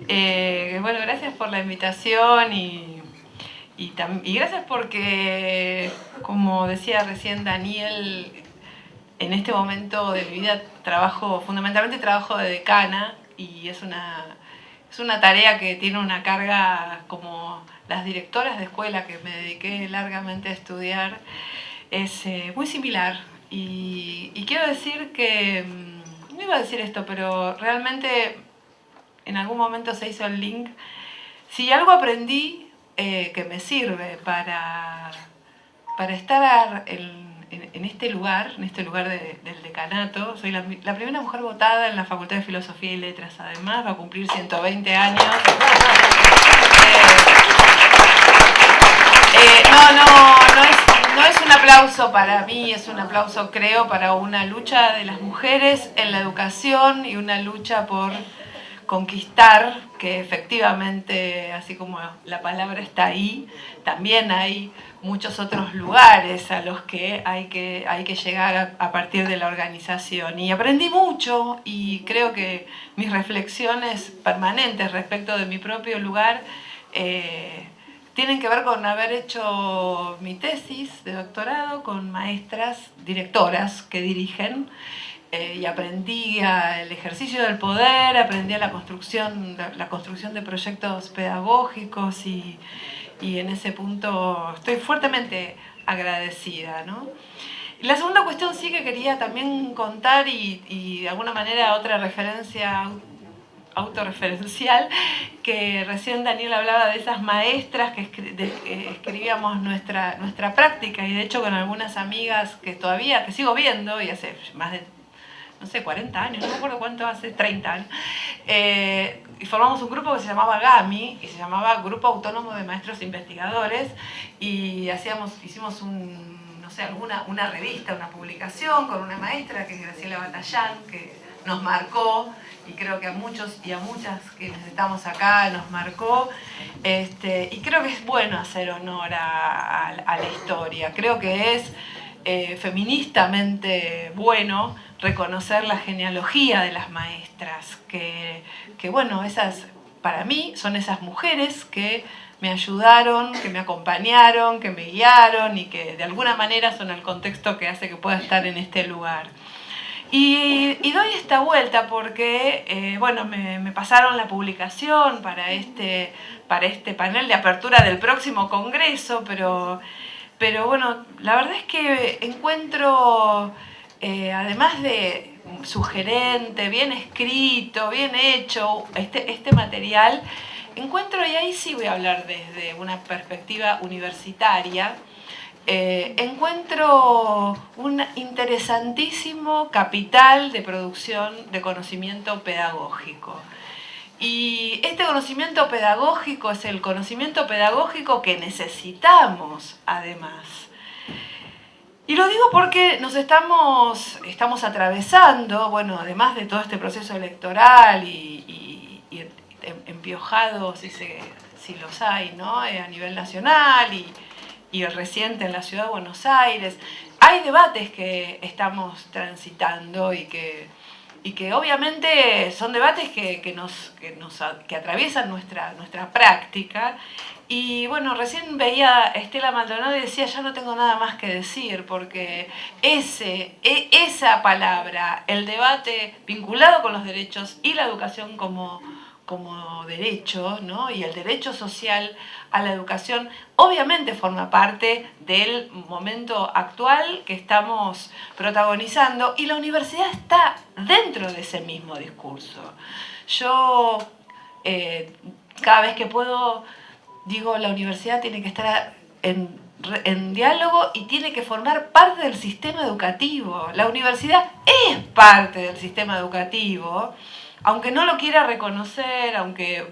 Bueno, gracias por la invitación y gracias porque, como decía recién Daniel, en este momento de mi vida fundamentalmente trabajo de decana y es una tarea que tiene una carga como las directoras de escuela que me dediqué largamente a estudiar, es muy similar. Y quiero decir que, no iba a decir esto, pero realmente en algún momento se hizo el link. Si algo aprendí que me sirve para estar en este lugar del decanato, soy la primera mujer votada en la Facultad de Filosofía y Letras, además va a cumplir 120 años. No es un aplauso para mí, es un aplauso, creo, para una lucha de las mujeres en la educación y una lucha por conquistar, que efectivamente, así como la palabra está ahí, también hay muchos otros lugares a los que hay que llegar a partir de la organización. Y aprendí mucho y creo que mis reflexiones permanentes respecto de mi propio lugar tienen que ver con haber hecho mi tesis de doctorado con maestras directoras que dirigen y aprendí el ejercicio del poder, aprendí la construcción de proyectos pedagógicos y en ese punto estoy fuertemente agradecida, ¿no? Y la segunda cuestión sí que quería también contar y de alguna manera otra referencia autorreferencial, que recién Daniel hablaba de esas maestras que escribíamos nuestra práctica, y de hecho con algunas amigas que sigo viendo, y hace más de, no sé, 40 años, no me acuerdo cuánto hace, 30 años, y formamos un grupo que se llamaba GAMI, y se llamaba Grupo Autónomo de Maestros Investigadores, y hicimos una revista, una publicación con una maestra que es Graciela Batallán, que nos marcó, y creo que a muchos y a muchas quienes estamos acá nos marcó, y creo que es bueno hacer honor a la historia. Creo que es feministamente bueno reconocer la genealogía de las maestras, que bueno, esas para mí son esas mujeres que me ayudaron, que me acompañaron, que me guiaron y que de alguna manera son el contexto que hace que pueda estar en este lugar. Y doy esta vuelta porque, bueno, me pasaron la publicación para este panel de apertura del próximo congreso, pero bueno, la verdad es que encuentro, además de sugerente, bien escrito, bien hecho, este material, encuentro, y ahí sí voy a hablar desde una perspectiva universitaria, encuentro un interesantísimo capital de producción de conocimiento pedagógico. Y este conocimiento pedagógico es el conocimiento pedagógico que necesitamos, además. Y lo digo porque nos estamos atravesando, bueno, además de todo este proceso electoral y empiojados, si los hay, ¿no? A nivel nacional y el reciente en la Ciudad de Buenos Aires. Hay debates que estamos transitando y que obviamente son debates que atraviesan nuestra práctica. Y bueno, recién veía a Estela Maldonado y decía, ya no tengo nada más que decir, porque esa palabra, el debate vinculado con los derechos y la educación como derecho, ¿no? Y el derecho social a la educación obviamente forma parte del momento actual que estamos protagonizando, y la universidad está dentro de ese mismo discurso. Yo cada vez que puedo digo, la universidad tiene que estar en diálogo y tiene que formar parte del sistema educativo. La universidad es parte del sistema educativo, aunque no lo quiera reconocer, aunque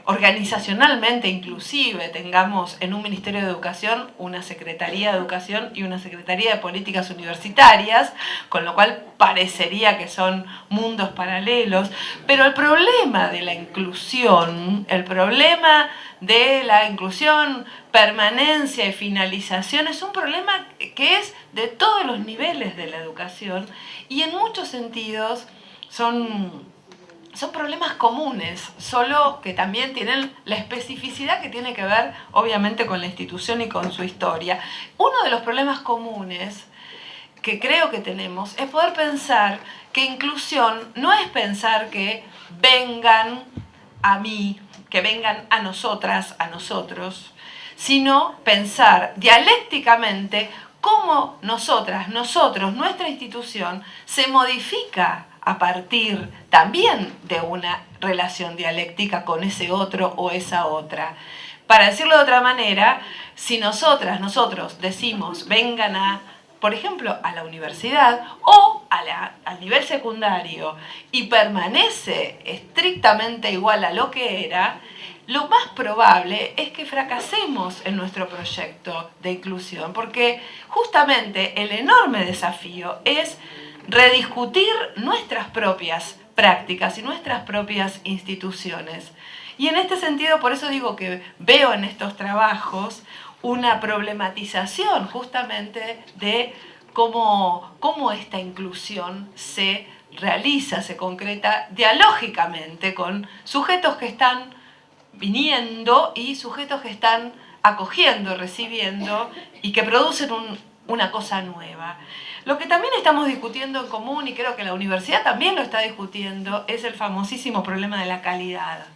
organizacionalmente inclusive tengamos en un Ministerio de Educación una Secretaría de Educación y una Secretaría de Políticas Universitarias, con lo cual parecería que son mundos paralelos, pero el problema de la inclusión, permanencia y finalización es un problema que es de todos los niveles de la educación y en muchos sentidos son son problemas comunes, solo que también tienen la especificidad que tiene que ver, obviamente, con la institución y con su historia. Uno de los problemas comunes que creo que tenemos es poder pensar que inclusión no es pensar que vengan a mí, que vengan a nosotras, a nosotros, sino pensar dialécticamente cómo nosotras, nosotros, nuestra institución se modifica a partir también de una relación dialéctica con ese otro o esa otra. Para decirlo de otra manera, si nosotras, nosotros decimos vengan a, por ejemplo, a la universidad o al nivel secundario y permanece estrictamente igual a lo que era, lo más probable es que fracasemos en nuestro proyecto de inclusión, porque justamente el enorme desafío es rediscutir nuestras propias prácticas y nuestras propias instituciones. Y en este sentido, por eso digo que veo en estos trabajos una problematización justamente de cómo esta inclusión se realiza, se concreta dialógicamente con sujetos que están viniendo y sujetos que están acogiendo, recibiendo y que producen una cosa nueva. Lo que también estamos discutiendo en común, y creo que la universidad también lo está discutiendo, es el famosísimo problema de la calidad.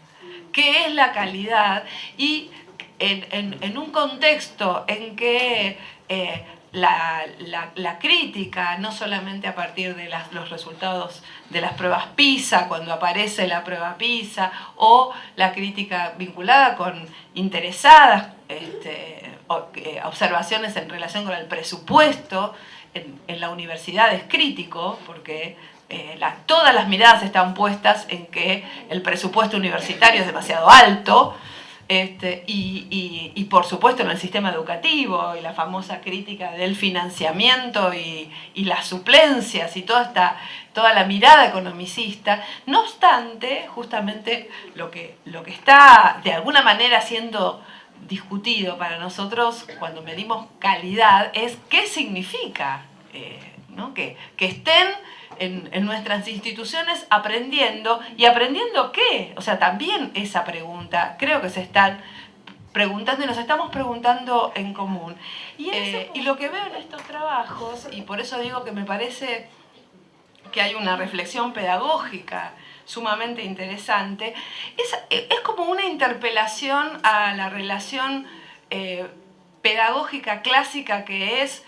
¿Qué es la calidad? Y en un contexto en que la crítica, no solamente a partir de los resultados de las pruebas PISA, cuando aparece la prueba PISA, o la crítica vinculada con interesadas observaciones en relación con el presupuesto en la universidad es crítico, porque todas las miradas están puestas en que el presupuesto universitario es demasiado alto, y por supuesto en el sistema educativo, y la famosa crítica del financiamiento y las suplencias y toda la mirada economicista. No obstante, justamente lo que está de alguna manera siendo discutido para nosotros cuando medimos calidad es qué significa ¿no? que estén en nuestras instituciones aprendiendo. ¿Y aprendiendo qué? O sea, también esa pregunta creo que se están preguntando y nos estamos preguntando en común. Y lo que veo en estos trabajos, y por eso digo que me parece que hay una reflexión pedagógica sumamente interesante, es como una interpelación a la relación pedagógica clásica que es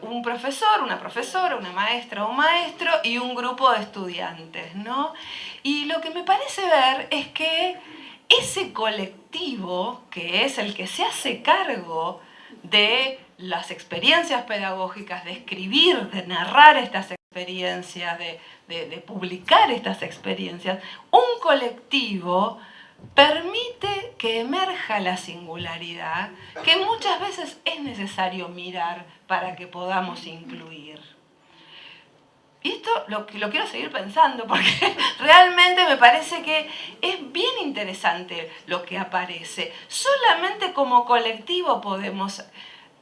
un profesor, una profesora, una maestra o un maestro y un grupo de estudiantes, ¿no? Y lo que me parece ver es que ese colectivo, que es el que se hace cargo de las experiencias pedagógicas, de escribir, de narrar estas experiencias, de publicar estas experiencias, un colectivo permite que emerja la singularidad que muchas veces es necesario mirar para que podamos incluir. Y esto lo quiero seguir pensando porque realmente me parece que es bien interesante lo que aparece. Solamente como colectivo podemos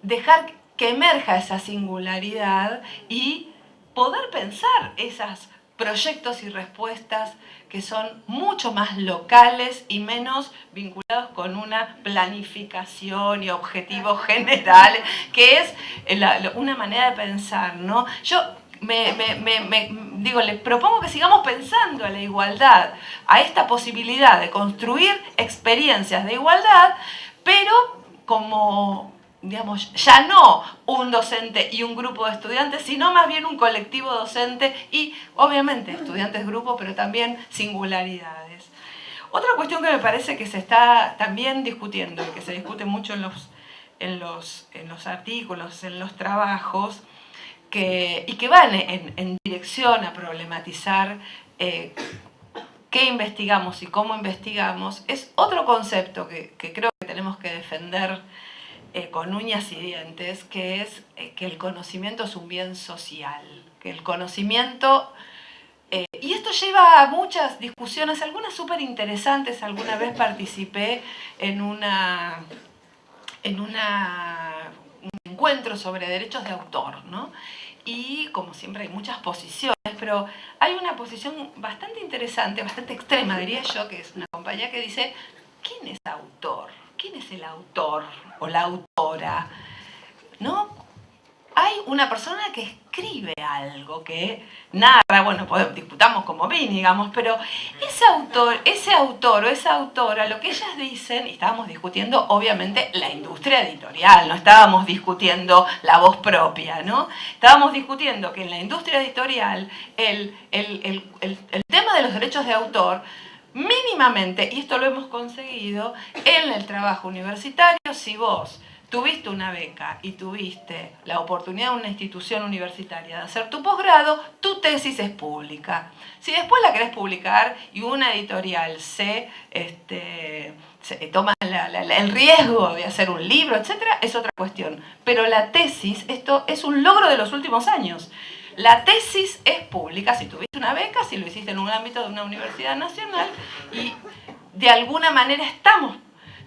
dejar que emerja esa singularidad y poder pensar esos proyectos y respuestas que son mucho más locales y menos vinculados con una planificación y objetivos generales, que es una manera de pensar, ¿no? Yo les propongo que sigamos pensando a la igualdad, a esta posibilidad de construir experiencias de igualdad, pero como, digamos, ya no un docente y un grupo de estudiantes, sino más bien un colectivo docente y, obviamente, estudiantes grupo, pero también singularidades. Otra cuestión que me parece que se está también discutiendo, y que se discute mucho en los artículos, en los trabajos, y que van en dirección a problematizar qué investigamos y cómo investigamos, es otro concepto que creo que tenemos que defender con uñas y dientes, que es que el conocimiento es un bien social, que el conocimiento... y esto lleva a muchas discusiones, algunas súper interesantes. Alguna vez participé en un encuentro sobre derechos de autor, ¿no? y como siempre hay muchas posiciones, pero hay una posición bastante interesante, bastante extrema diría yo, que es una compañía que dice, ¿quién es autor? ¿Quién es el autor o la autora? ¿No? Hay una persona que escribe algo, que narra, bueno, discutamos como bien, digamos, pero ese autor o esa autora, lo que ellas dicen, y estábamos discutiendo obviamente la industria editorial, no estábamos discutiendo la voz propia, ¿no? Estábamos discutiendo que en la industria editorial el tema de los derechos de autor, mínimamente, y esto lo hemos conseguido, en el trabajo universitario, si vos tuviste una beca y tuviste la oportunidad en una institución universitaria de hacer tu posgrado, tu tesis es pública. Si después la querés publicar y una editorial se toma el riesgo de hacer un libro, etc., es otra cuestión. Pero la tesis, esto es un logro de los últimos años. La tesis es pública si tuviste una beca, si lo hiciste en un ámbito de una universidad nacional, y de alguna manera estamos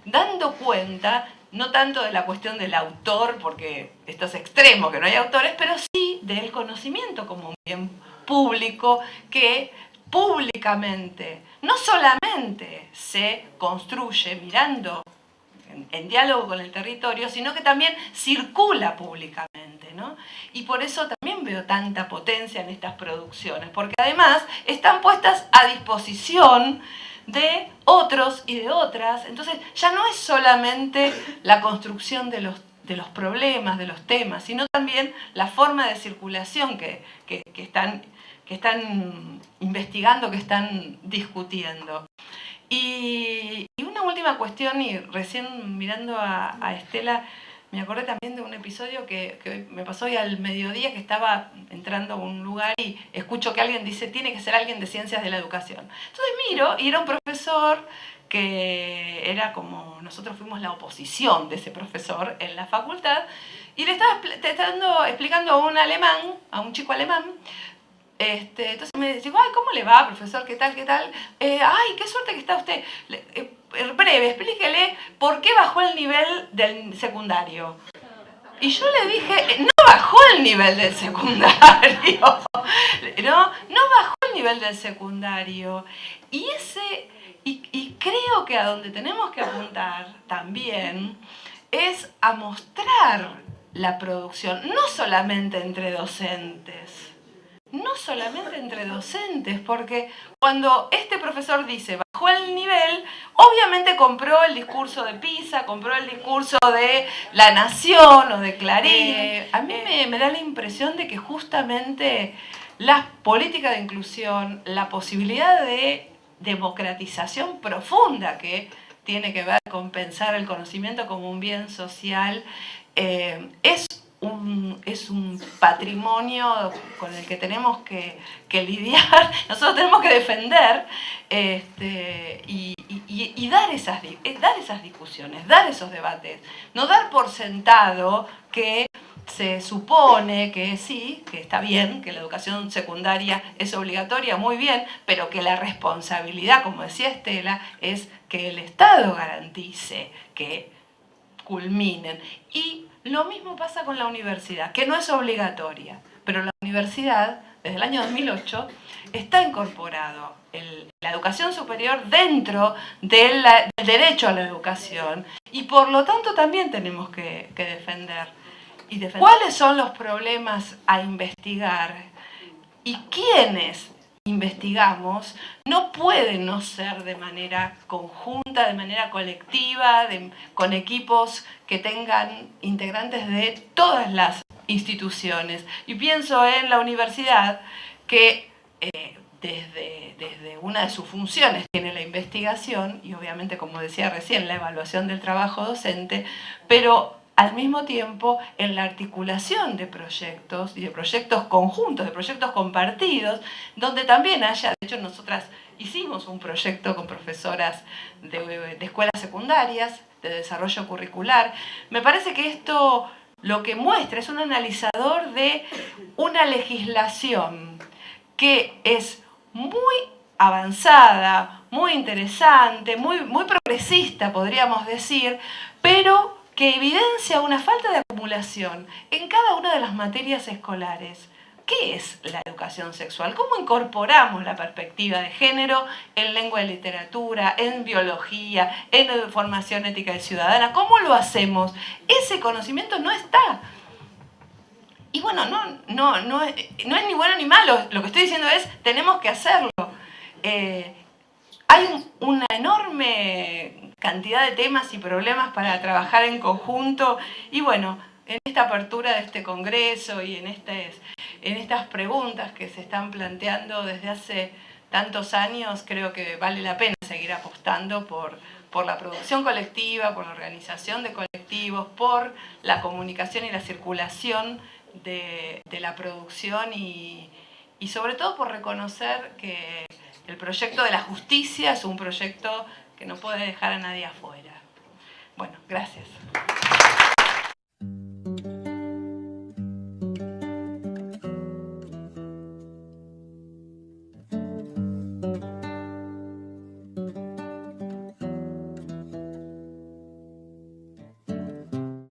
dando cuenta no tanto de la cuestión del autor, porque esto es extremo, que no hay autores, pero sí del conocimiento como un bien público que públicamente no solamente se construye mirando en diálogo con el territorio, sino que también circula públicamente, ¿no? Y por eso también veo tanta potencia en estas producciones, porque además están puestas a disposición de otros y de otras. Entonces ya no es solamente la construcción de los problemas, de los temas, sino también la forma de circulación que están investigando, que están discutiendo. Y una última cuestión, y recién mirando a Estela, me acordé también de un episodio que me pasó hoy al mediodía, que estaba entrando a un lugar y escucho que alguien dice, tiene que ser alguien de ciencias de la educación. Entonces miro, y era un profesor que era como, nosotros fuimos la oposición de ese profesor en la facultad, y le estaba explicando a un chico alemán. Entonces me dice, ay, ¿cómo le va, profesor? ¿Qué tal? ¿Qué tal? Ay, qué suerte que está usted. Breve, explíquele por qué bajó el nivel del secundario. Y yo le dije, no bajó el nivel del secundario. No bajó el nivel del secundario. Y creo que a donde tenemos que apuntar también es a mostrar la producción, no solamente entre docentes. No solamente entre docentes, porque cuando este profesor dice bajó el nivel, obviamente compró el discurso de PISA, compró el discurso de La Nación o de Clarín. A mí me da la impresión de que justamente las políticas de inclusión, la posibilidad de democratización profunda que tiene que ver con pensar el conocimiento como un bien social, es un patrimonio con el que tenemos que lidiar, nosotros tenemos que defender y dar esas discusiones, dar esos debates, no dar por sentado que se supone que sí, que está bien, que la educación secundaria es obligatoria, muy bien, pero que la responsabilidad, como decía Estela, es que el Estado garantice que culminen. Y lo mismo pasa con la universidad, que no es obligatoria, pero la universidad, desde el año 2008, está incorporado la educación superior dentro del derecho a la educación, y por lo tanto también tenemos que defender. ¿Cuáles son los problemas a investigar? ¿Y quiénes investigamos? No puede no ser de manera conjunta, de manera colectiva, con equipos que tengan integrantes de todas las instituciones. Y pienso en la universidad, que desde una de sus funciones tiene la investigación y obviamente, como decía recién, la evaluación del trabajo docente, pero al mismo tiempo en la articulación de proyectos y de proyectos conjuntos, de proyectos compartidos, donde también haya, de hecho nosotras hicimos un proyecto con profesoras de escuelas secundarias, de desarrollo curricular. Me parece que esto lo que muestra es un analizador de una legislación que es muy avanzada, muy interesante, muy progresista, podríamos decir, pero que evidencia una falta de acumulación en cada una de las materias escolares. ¿Qué es la educación sexual? ¿Cómo incorporamos la perspectiva de género en lengua y literatura, en biología, en formación ética y ciudadana? ¿Cómo lo hacemos? Ese conocimiento no está. Y bueno, no es ni bueno ni malo. Lo que estoy diciendo es, tenemos que hacerlo. Hay una enorme cantidad de temas y problemas para trabajar en conjunto. Y bueno, en esta apertura de este congreso y en estas preguntas que se están planteando desde hace tantos años, creo que vale la pena seguir apostando por la producción colectiva, por la organización de colectivos, por la comunicación y la circulación de la producción y sobre todo por reconocer que el proyecto de la justicia es un proyecto que no puede dejar a nadie afuera. Bueno, gracias.